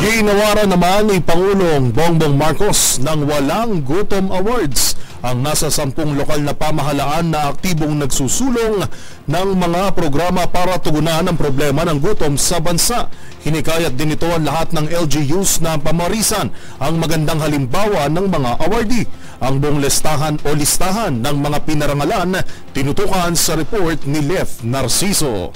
Ginawaran naman ni Pangulong Bongbong Marcos ng Walang Gutom Awards ang nasa 10 lokal na pamahalaan na aktibong nagsusulong ng mga programa para tugunan ang problema ng gutom sa bansa. Hinikayat din ito ang lahat ng LGUs na pamarisan ang magandang halimbawa ng mga awardee. Ang buong listahan ng mga pinarangalan tinutukan sa report ni Lef Narciso.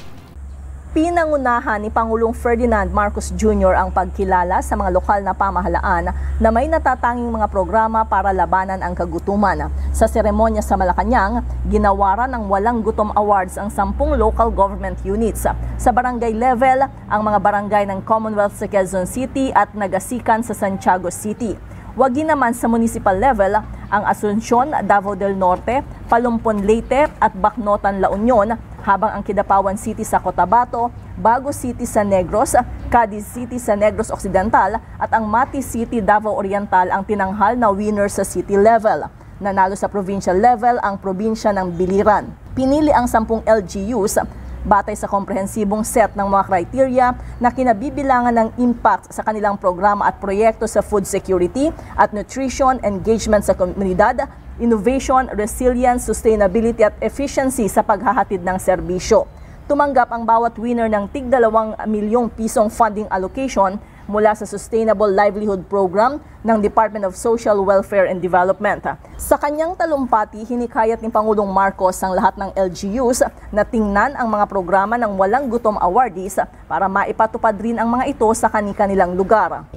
Pinangunahan ni Pangulong Ferdinand Marcos Jr. ang pagkilala sa mga lokal na pamahalaan na may natatanging mga programa para labanan ang kagutuman. Sa seremonya sa Malacanang, ginawaran ng Walang Gutom Awards ang 10 local government units. Sa barangay level, ang mga barangay ng Commonwealth sa Quezon City at Nagasikan sa Santiago City. Wagi naman sa municipal level, ang Asuncion, Davao del Norte, Palumpon Leyte at Bacnotan, La Union, habang ang Kidapawan City sa Cotabato, Bago City sa Negros, Cadiz City sa Negros Occidental at ang Mati City, Davao Oriental ang tinanghal na winner sa city level. Nanalo sa provincial level ang probinsya ng Biliran. Pinili ang 10 LGUs batay sa komprehensibong set ng mga criteria na kinabibilangan ng impact sa kanilang programa at proyekto sa food security at nutrition, engagement sa komunidad, innovation, resilience, sustainability at efficiency sa paghahatid ng serbisyo. Tumanggap ang bawat winner ng tig 2 milyong pisong funding allocation mula sa Sustainable Livelihood Program ng Department of Social Welfare and Development. Sa kanyang talumpati, hinikayat ni Pangulong Marcos ang lahat ng LGUs na tingnan ang mga programa ng Walang Gutom Awardees para maipatupad rin ang mga ito sa kani-kanilang lugar.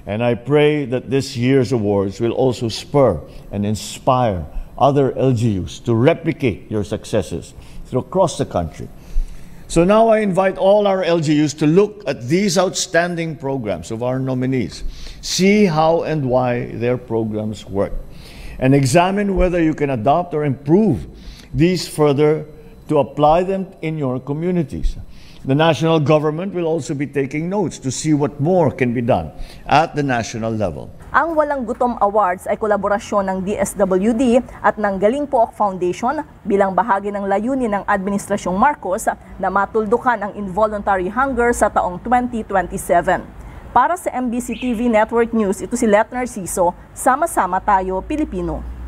And I pray that this year's awards will also spur and inspire other LGUs to replicate your successes across the country. So now I invite all our LGUs to look at these outstanding programs of our nominees, see how and why their programs work, and examine whether you can adopt or improve these further to apply them in your communities. The national government will also be taking notes to see what more can be done at the national level. Ang Walang Gutom Awards ay kolaborasyon ng DSWD at ng Galing Pook Foundation bilang bahagi ng layunin ng Administrasyong Marcos na matuldukan ang involuntary hunger sa taong 2027. Para sa MBC TV Network News, ito si Let Narciso, sama-sama tayo Pilipino.